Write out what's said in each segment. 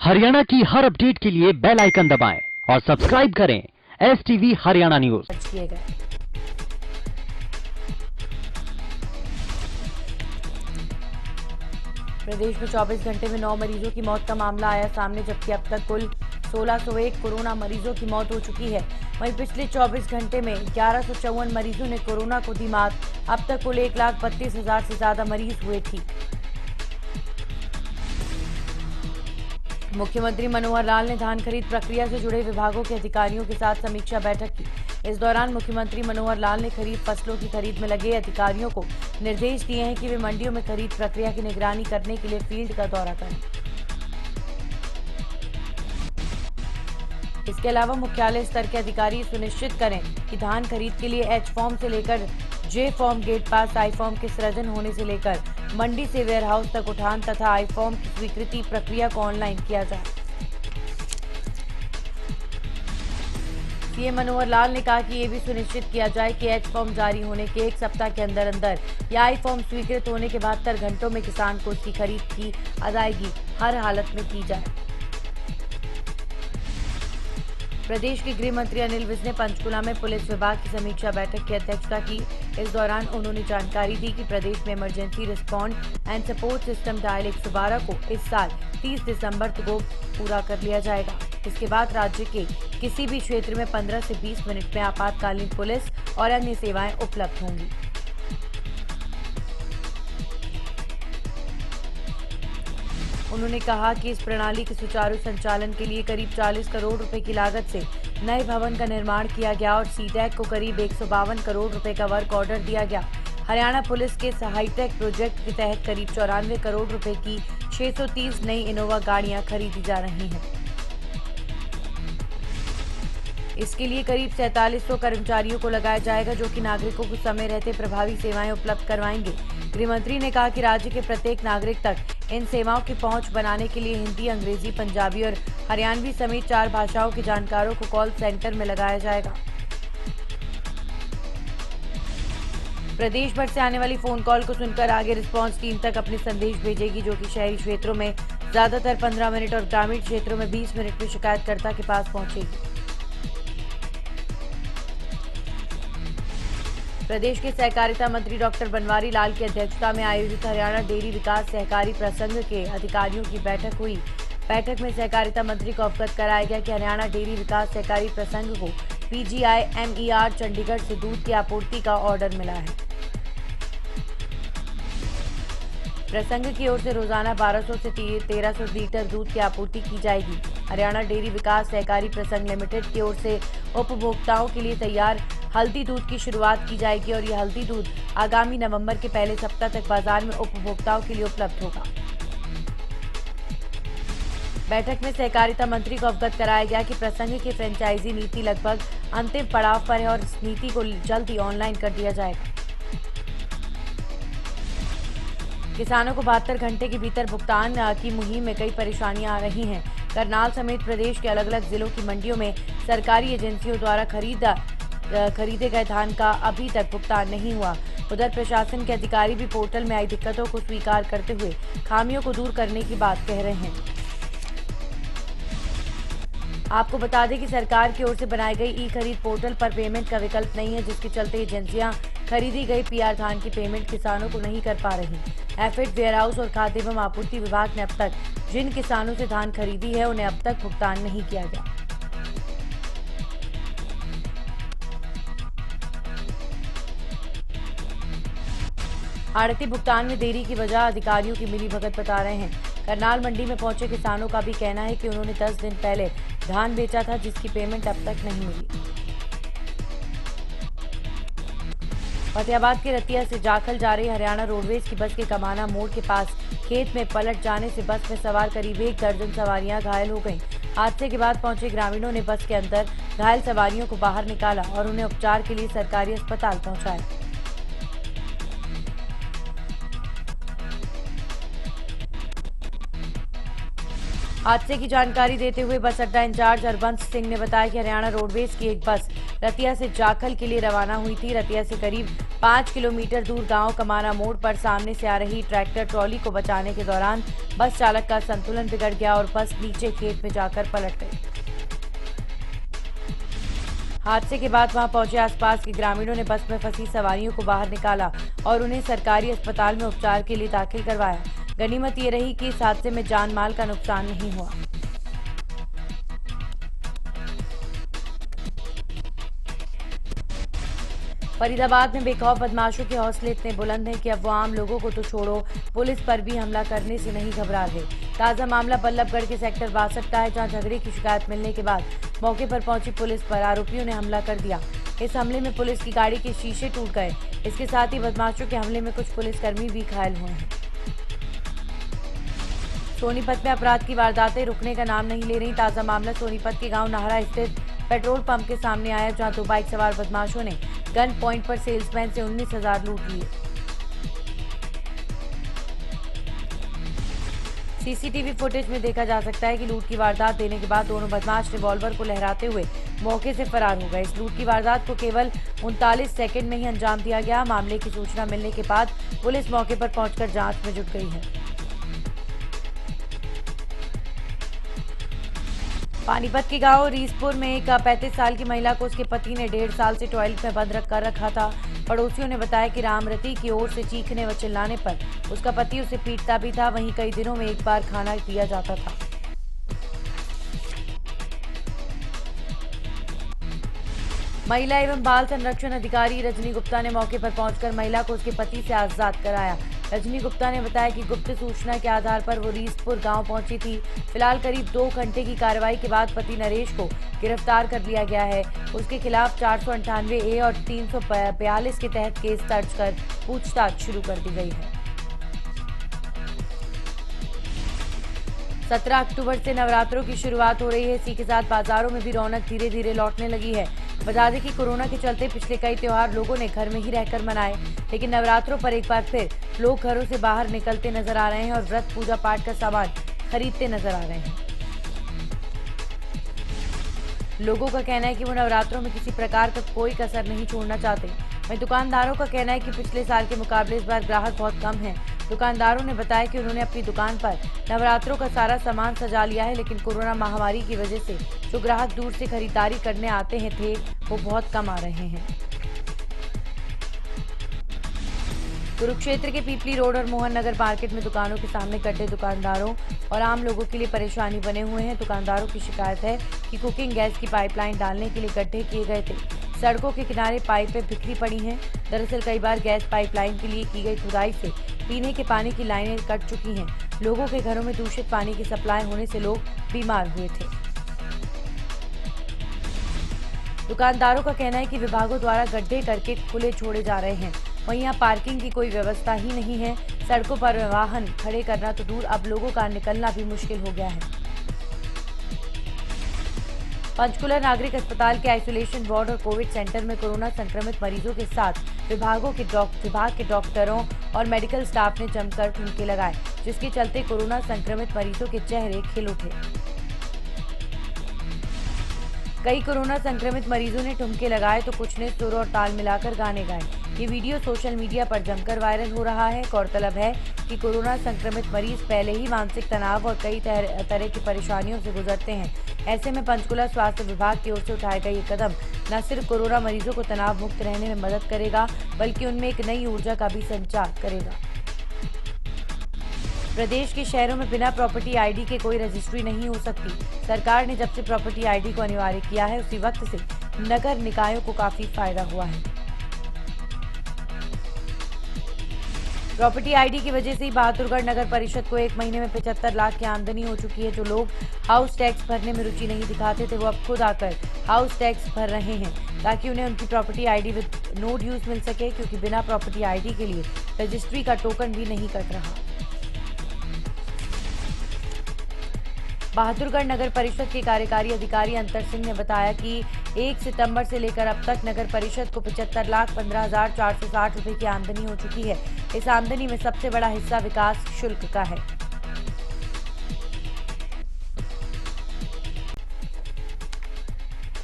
हरियाणा की हर अपडेट के लिए बेल आइकन दबाएं और सब्सक्राइब करें STV हरियाणा न्यूज। किए गए। प्रदेश में 24 घंटे में 9 मरीजों की मौत का मामला आया सामने, जबकि अब तक कुल 1601 कोरोना मरीजों की मौत हो चुकी है। वहीं पिछले 24 घंटे में 1154 मरीजों ने कोरोना को दी मात। अब तक कुल 1,32,000 से ज्यादा मरीज हुए ठीक। मुख्यमंत्री मनोहर लाल ने धान खरीद प्रक्रिया से जुड़े विभागों के अधिकारियों के साथ समीक्षा बैठक की। इस दौरान मुख्यमंत्री मनोहर लाल ने खरीफ फसलों की खरीद में लगे अधिकारियों को निर्देश दिए हैं कि वे मंडियों में खरीद प्रक्रिया की निगरानी करने के लिए फील्ड का दौरा करें। इसके अलावा मुख्यालय स्तर के अधिकारी सुनिश्चित करें कि धान खरीद के लिए H फॉर्म से लेकर J form, gate pass, I form के सृजन होने से लेकर मंडी से वेयरहाउस तक उठान तथा I फॉर्म की स्वीकृति प्रक्रिया को ऑनलाइन किया जाए। सीएम मनोहर लाल ने कहा कि ये भी सुनिश्चित किया जाए कि H फॉर्म जारी होने के 1 सप्ताह के अंदर अंदर या I फॉर्म स्वीकृत होने के 72 घंटों में किसान को उसकी खरीद की अदायगी हर हालत में की जाए। प्रदेश के गृह मंत्री अनिल विज ने पंचकुला में पुलिस विभाग की समीक्षा बैठक की अध्यक्षता की। इस दौरान उन्होंने जानकारी दी कि प्रदेश में emergency respond and support system dial 112 को इस साल 30 दिसंबर को पूरा कर लिया जाएगा। इसके बाद राज्य के किसी भी क्षेत्र में 15 से 20 मिनट में आपातकालीन पुलिस और अन्य सेवाएं उपलब्ध होंगी। उन्होंने कहा कि इस प्रणाली के सुचारू संचालन के लिए करीब 40 करोड़ रुपए की लागत से नए भवन का निर्माण किया गया और सीटैक को करीब 152 करोड़ रुपए का वर्क ऑर्डर दिया गया। हरियाणा पुलिस के हाईटेक प्रोजेक्ट के तहत करीब 94 करोड़ रुपए की 630 नई इनोवा गाड़ियां खरीदी जा रही हैं। इसके लिए करीब 4700 कर्मचारियों को लगाया जाएगा, जो कि नागरिकों को समय रहते प्रभावी सेवाएं उपलब्ध करवाएंगे। गृह मंत्री ने कहा कि राज्य के प्रत्येक नागरिक तक इन सेवाओं की पहुंच बनाने के लिए हिंदी, अंग्रेजी, पंजाबी और हरियाणवी समेत 4 भाषाओं के जानकारों को कॉल सेंटर में लगाया जाएगा। प्रदेश भर से आने वाली फोन कॉल को सुनकर आगे रिस्पांस टीम तक अपने संदेश भेजेगी, जो कि शहरी क्षेत्रों में ज्यादातर 15 मिनट और ग्रामीण क्षेत्रों में 20 मिनट में शिकायतकर्ता के पास पहुंचेगी। प्रदेश के सहकारिता मंत्री डॉक्टर बनवारी लाल की अध्यक्षता में आयोजित हरियाणा डेयरी विकास सहकारी प्रसंघ के अधिकारियों की बैठक हुई। बैठक में सहकारिता मंत्री को अवगत कराया गया कि हरियाणा डेयरी विकास सहकारी प्रसंघ को PGI MER चंडीगढ़ से दूध की आपूर्ति का ऑर्डर मिला है। प्रसंघ की ओर से रोजाना 1200 से 1300 लीटर दूध की आपूर्ति की जाएगी। हरियाणा डेयरी विकास सहकारी प्रसंघ लिमिटेड की ओर से उपभोक्ताओं के लिए तैयार हल्दी दूध की शुरुआत की जाएगी और यह हल्दी दूध आगामी नवंबर के पहले सप्ताह तक बाजार में उपभोक्ताओं के लिए उपलब्ध होगा। बैठक में सहकारिता मंत्री को अवगत कराया गया कि प्रसंघ की फ्रेंचाइजी नीति लगभग अंतिम पड़ाव पर है और इस नीति को जल्द ही ऑनलाइन कर दिया जाएगा। किसानों को 72 घंटे के भीतर भुगतान की मुहिम में कई परेशानियां आ रही हैं। करनाल समेत प्रदेश के अलग अलग जिलों की मंडियों में सरकारी एजेंसियों द्वारा खरीदे गए धान का अभी तक भुगतान नहीं हुआ। उधर प्रशासन के अधिकारी भी पोर्टल में आई दिक्कतों को स्वीकार करते हुए खामियों को दूर करने की बात कह रहे हैं। आपको बता दें कि सरकार की ओर से बनाई गई ई-खरीद पोर्टल पर पेमेंट का विकल्प नहीं है, जिसके चलते एजेंसियां खरीदी गई PR धान की पेमेंट किसानों को नहीं कर पा रही। एफिड, वेयरहाउस और खाद्य एवं आपूर्ति विभाग ने अब तक जिन किसानों से धान खरीदी है उन्हें अब तक भुगतान नहीं किया गया। आड़ती भुगतान में देरी की वजह अधिकारियों की मिलीभगत बता रहे हैं। करनाल मंडी में पहुंचे किसानों का भी कहना है कि उन्होंने 10 दिन पहले धान बेचा था, जिसकी पेमेंट अब तक नहीं मिली। फतेहाबाद के रतिया से जाखल जा रही हरियाणा रोडवेज की बस के कमाना मोड़ के पास खेत में पलट जाने से बस में सवार करीब 1 दर्जन सवारियां घायल हो गईं। हादसे के बाद पहुंचे ग्रामीणों ने बस के अंदर घायल सवारियों को बाहर निकाला और उन्हें उपचार के लिए सरकारी अस्पताल पहुंचाया। हादसे की जानकारी देते हुए बस अड्डा इंचार्ज हरबंस सिंह ने बताया कि हरियाणा रोडवेज की एक बस रतिया से जाखल के लिए रवाना हुई थी। रतिया से करीब 5 किलोमीटर दूर गांव कमाना मोड़ पर सामने से आ रही ट्रैक्टर ट्रॉली को बचाने के दौरान बस चालक का संतुलन बिगड़ गया और बस नीचे खेत में जाकर पलट गई। हादसे के बाद वहां पहुंचे आसपास के ग्रामीणों ने बस में फंसी सवारियों को बाहर निकाला और उन्हें सरकारी अस्पताल में उपचार के लिए दाखिल करवाया। गनीमत ये रही कि इस हादसे में जान माल का नुकसान नहीं हुआ। फरीदाबाद में बेखौफ बदमाशों के हौसले इतने बुलंद हैं कि अब वो आम लोगों को तो छोड़ो, पुलिस पर भी हमला करने से नहीं घबरा रहे। ताजा मामला बल्लभगढ़ के सेक्टर 62 का है, जहां झगड़े की शिकायत मिलने के बाद मौके पर पहुंची पुलिस पर आरोपियों ने हमला कर दिया। इस हमले में पुलिस की गाड़ी के शीशे टूट गए। इसके साथ ही बदमाशों के हमले में कुछ पुलिसकर्मी भी घायल हुए हैं। सोनीपत में अपराध की वारदातें रुकने का नाम नहीं ले रही। ताजा मामला सोनीपत के गांव नाहरा स्थित पेट्रोल पंप के सामने आया, जहां 2 बाइक सवार बदमाशों ने गन पॉइंट पर सेल्समैन से 19,000 लूट लिए। सीसीटीवी फुटेज में देखा जा सकता है कि लूट की वारदात देने के बाद दोनों बदमाश रिवॉल्वर को लहराते हुए मौके से फरार हो गए। इस लूट की वारदात को केवल 39 सेकंड में ही अंजाम दिया गया। मामले की सूचना मिलने के बाद पुलिस मौके पर पहुंचकर जांच में जुट गई है। पानीपत के गांव रीसपुर में एक 35 साल की महिला को उसके पति ने 1.5 साल से टॉयलेट में बंद कर रखा था। पड़ोसियों ने बताया कि रामरती की ओर से चीखने व चिल्लाने पर उसका पति उसे पीटता भी था। वहीं कई दिनों में एक बार खाना दिया जाता था। महिला एवं बाल संरक्षण अधिकारी रजनी गुप्ता ने मौके पर पहुंचकर महिला को उसके पति से आजाद कराया। रजनी गुप्ता ने बताया कि गुप्त सूचना के आधार पर वो रीसपुर गांव पहुंची थी। फिलहाल करीब 2 घंटे की कार्रवाई के बाद पति नरेश को गिरफ्तार कर लिया गया है। उसके खिलाफ 498A और 342 के तहत केस दर्ज कर पूछताछ शुरू कर दी गई है। 17 अक्टूबर से नवरात्रों की शुरुआत हो रही है। इसी के साथ बाजारों में भी रौनक धीरे धीरे लौटने लगी है। बता दें कि कोरोना के चलते पिछले कई त्योहार लोगों ने घर में ही रहकर मनाए, लेकिन नवरात्रों पर एक बार फिर लोग घरों से बाहर निकलते नजर आ रहे हैं और व्रत पूजा पाठ का सामान खरीदते नजर आ रहे हैं। लोगों का कहना है कि वो नवरात्रों में किसी प्रकार का कोई कसर नहीं छोड़ना चाहते। वहीं दुकानदारों का कहना है कि पिछले साल के मुकाबले इस बार ग्राहक बहुत कम हैं। दुकानदारों ने बताया कि उन्होंने अपनी दुकान पर नवरात्रों का सारा सामान सजा लिया है, लेकिन कोरोना महामारी की वजह से जो ग्राहक दूर से खरीदारी करने आते हैं वो बहुत कम आ रहे हैं। कुरुक्षेत्र के पीपली रोड और मोहन नगर मार्केट में दुकानों के सामने गड्ढे दुकानदारों और आम लोगों के लिए परेशानी बने हुए हैं। दुकानदारों की शिकायत है कि कुकिंग गैस की पाइपलाइन डालने के लिए गड्ढे किए गए थे। सड़कों के किनारे पाइपें बिखरी पड़ी हैं। दरअसल कई बार गैस पाइपलाइन के लिए की गई खुदाई से पीने के पानी की लाइनें कट चुकी हैं। लोगों के घरों में दूषित पानी की सप्लाई होने से लोग बीमार हुए थे। दुकानदारों का कहना है कि विभागों द्वारा गड्ढे करके खुले छोड़े जा रहे हैं। वहीं यहाँ पार्किंग की कोई व्यवस्था ही नहीं है। सड़कों पर वाहन खड़े करना तो दूर, अब लोगों का निकलना भी मुश्किल हो गया है। पंचकुला नागरिक अस्पताल के आइसोलेशन वार्ड और कोविड सेंटर में कोरोना संक्रमित मरीजों के साथ विभाग के डॉक्टरों और मेडिकल स्टाफ ने जमकर ठुमके लगाए, जिसके चलते कोरोना संक्रमित मरीजों के चेहरे खिल उठे। कई कोरोना संक्रमित मरीजों ने ठुमके लगाए तो कुछ ने सुर और ताल मिलाकर गाने गाए। ये वीडियो सोशल मीडिया पर जमकर वायरल हो रहा है। गौरतलब है कि कोरोना संक्रमित मरीज पहले ही मानसिक तनाव और कई तरह की परेशानियों से गुजरते हैं। ऐसे में पंचकुला स्वास्थ्य विभाग की ओर से उठाया गया ये कदम न सिर्फ कोरोना मरीजों को तनाव मुक्त रहने में मदद करेगा, बल्कि उनमें एक नई ऊर्जा का भी संचार करेगा। प्रदेश के शहरों में बिना प्रॉपर्टी आईडी के कोई रजिस्ट्री नहीं हो सकती। सरकार ने जब से प्रॉपर्टी आईडी को अनिवार्य किया है, उसी वक्त से नगर निकायों को काफी फायदा हुआ है। प्रॉपर्टी आईडी की वजह से ही बहादुरगढ़ नगर परिषद को एक महीने में 75 लाख की आमदनी हो चुकी है। जो लोग हाउस टैक्स भरने में रुचि नहीं दिखाते थे, वो अब खुद आकर हाउस टैक्स भर रहे हैं, ताकि उन्हें उनकी property ID with no dues मिल सके, क्योंकि बिना प्रॉपर्टी आईडी के लिए रजिस्ट्री का टोकन भी नहीं कट रहा। बहादुरगढ़ नगर परिषद के कार्यकारी अधिकारी अंतर सिंह ने बताया कि 1 सितंबर से लेकर अब तक नगर परिषद को 75,15,460 रुपए की आमदनी हो चुकी है। इस आमदनी में सबसे बड़ा हिस्सा विकास शुल्क का है।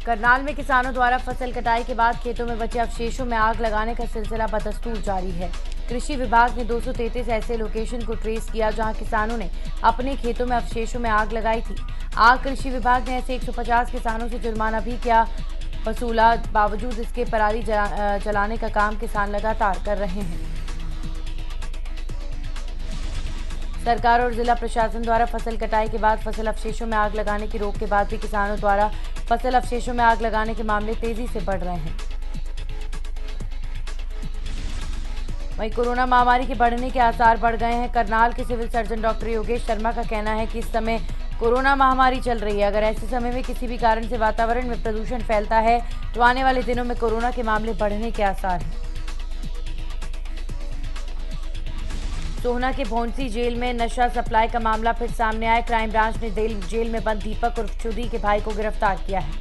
करनाल में किसानों द्वारा फसल कटाई के बाद खेतों में बचे अवशेषों में आग लगाने का सिलसिला बदस्तूर जारी है। कृषि विभाग ने 233 ऐसे लोकेशन को ट्रेस किया जहां किसानों ने अपने खेतों में अवशेषों में आग लगाई थी। आग कृषि विभाग ने ऐसे 150 किसानों से जुर्माना भी किया वसूला। बावजूद इसके पराली जलाने का काम किसान लगातार कर रहे हैं। सरकार और जिला प्रशासन द्वारा फसल कटाई के बाद फसल अवशेषों में आग लगाने की रोक के बाद भी किसानों द्वारा फसल अवशेषों में आग लगाने के मामले तेजी से बढ़ रहे हैं। वहीं कोरोना महामारी के बढ़ने के आसार बढ़ गए हैं। करनाल के civil surgeon doctor Yogesh Sharma का कहना है कि इस समय कोरोना महामारी चल रही है। अगर ऐसे समय में किसी भी कारण से वातावरण में प्रदूषण फैलता है तो आने वाले दिनों में कोरोना के मामले बढ़ने के आसार हैं। सोहना के भौंसी जेल में नशा सप्लाई का मामला फिर सामने आया। क्राइम ब्रांच ने जेल में बंद दीपक और चुदी के भाई को गिरफ्तार किया है।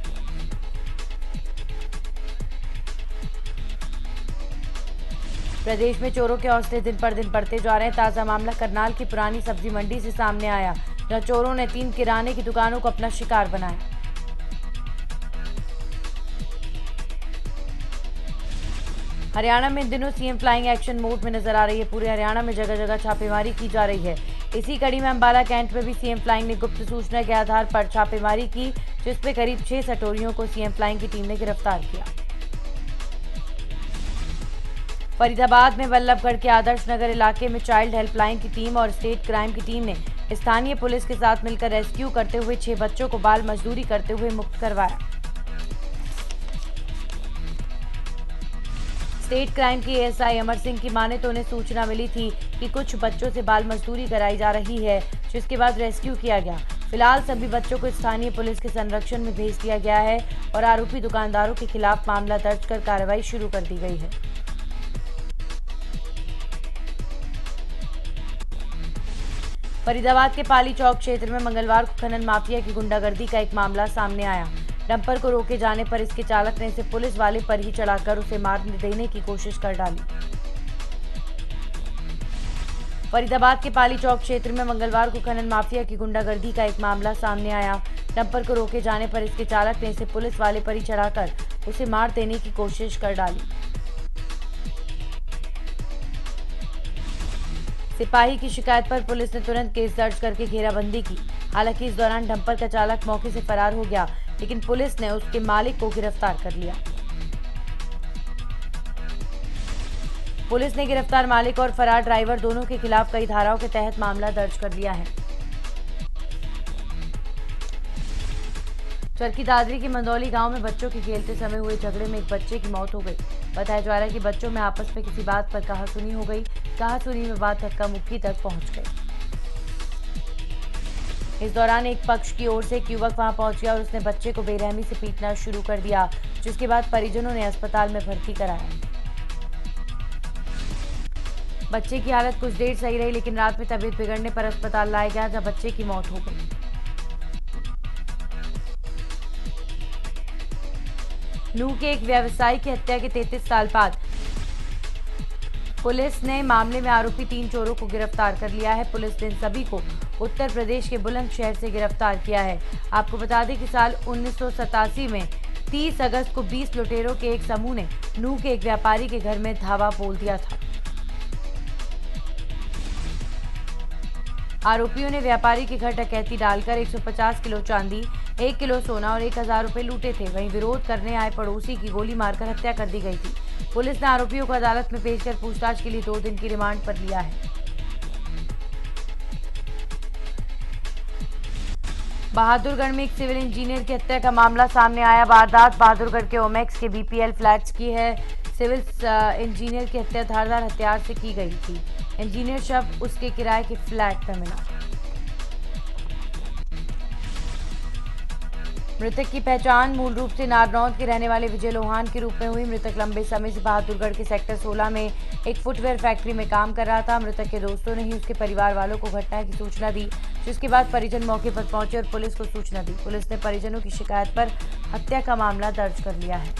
प्रदेश में चोरों के हौसले दिन पर दिन बढ़ते जा रहे हैं। ताजा मामला करनाल की पुरानी सब्जी मंडी से सामने आया, जहां चोरों ने 3 किराने की दुकानों को अपना शिकार बनाया। हरियाणा में इन दिनों सीएम फ्लाइंग एक्शन मोड में नजर आ रही है। पूरे हरियाणा में जगह जगह छापेमारी की जा रही है। इसी कड़ी में अंबाला कैंट में भी सीएम फ्लाइंग ने गुप्त सूचना के आधार पर छापेमारी की, जिसमें करीब 6 सटोरियों को सीएम फ्लाइंग की टीम ने गिरफ्तार किया। फरीदाबाद में वल्लभगढ़ के आदर्श नगर इलाके में चाइल्ड हेल्पलाइन की टीम और स्टेट क्राइम की टीम ने स्थानीय पुलिस के साथ मिलकर रेस्क्यू करते हुए 6 बच्चों को बाल मजदूरी करते हुए मुक्त करवाया। स्टेट क्राइम की एएसआई अमर सिंह की माने तो उन्हें सूचना मिली थी कि कुछ बच्चों से बाल मजदूरी कराई जा रही है, जिसके बाद रेस्क्यू किया गया। फिलहाल सभी बच्चों को स्थानीय पुलिस के संरक्षण में भेज दिया गया है और आरोपी दुकानदारों के खिलाफ मामला दर्ज कर कार्रवाई शुरू कर दी गई है। फरीदाबाद के पाली चौक क्षेत्र में मंगलवार को खनन माफिया की गुंडागर्दी का एक मामला सामने आया। डंपर को रोके जाने पर इसके चालक ने इसे पुलिस वाले पर ही चढ़ाकर उसे मार देने की कोशिश कर डाली। फरीदाबाद के पाली चौक क्षेत्र में मंगलवार को खनन माफिया की गुंडागर्दी का एक मामला सामने आया। डंपर को रोके जाने पर इसके चालक ने इसे पुलिस वाले पर ही चढ़ाकर उसे मार देने की कोशिश कर डाली। सिपाही की शिकायत पर पुलिस ने तुरंत केस दर्ज करके घेराबंदी की। हालांकि इस दौरान डंपर का चालक मौके से फरार हो गया, लेकिन पुलिस ने उसके मालिक को गिरफ्तार कर लिया। पुलिस ने गिरफ्तार मालिक और फरार ड्राइवर दोनों के खिलाफ कई धाराओं के तहत मामला दर्ज कर लिया है। चरखी दादरी के मंदौली गांव में बच्चों के खेलते समय हुए झगड़े में एक बच्चे की मौत हो गई। बताया जा रहा है कि बच्चों में आपस में किसी बात पर कहासुनी हो गई। कहासुनी में बात धक्का मुक्की तक पहुंच गई। इस दौरान एक पक्ष की ओर से एक युवक वहां पहुंच गया और उसने बच्चे को बेरहमी से पीटना शुरू कर दिया, जिसके बाद परिजनों ने अस्पताल में भर्ती कराया। बच्चे की हालत कुछ देर सही रही, लेकिन रात में तबीयत बिगड़ने पर अस्पताल लाया गया, जहां बच्चे की मौत हो गई। नूह के एक व्यवसायी की हत्या के 33 साल बाद पुलिस ने मामले में आरोपी 3 चोरों को गिरफ्तार कर लिया है। पुलिस ने इन सभी को उत्तर प्रदेश के बुलंदशहर से गिरफ्तार किया है। आपको बता दें कि साल 1987 में 30 अगस्त को 20 लुटेरों के एक समूह ने नूह के एक व्यापारी के घर में धावा बोल दिया था। आरोपियों ने व्यापारी के घर डकैती डालकर 150 किलो चांदी, 1 किलो सोना और 1000 रुपए लूटे थे। वहीं विरोध करने आए पड़ोसी की गोली मारकर हत्या कर दी गई थी। पुलिस ने आरोपियों को अदालत में पेश कर पूछताछ के लिए 2 दिन की रिमांड पर लिया है। बहादुरगढ़ में एक सिविल इंजीनियर की हत्या का मामला सामने आया। वारदात बहादुरगढ़ के ओमेक्स के बीपीएल फ्लैट्स की है। सिविल इंजीनियर की हत्या धारदार हथियार से की गई थी। इंजीनियर शव उसके किराए के फ्लैट में मिला। मृतक की पहचान मूल रूप से नारनौंद के रहने वाले विजय लोहान के रूप में हुई। मृतक लंबे समय से बहादुरगढ़ के सेक्टर 16 में एक फुटवेयर फैक्ट्री में काम कर रहा था। मृतक के दोस्तों ने ही उसके परिवार वालों को घटना की सूचना दी, जिसके बाद परिजन मौके पर पहुंचे और पुलिस को सूचना दी। पुलिस ने परिजनों की शिकायत पर हत्या का मामला दर्ज कर लिया है।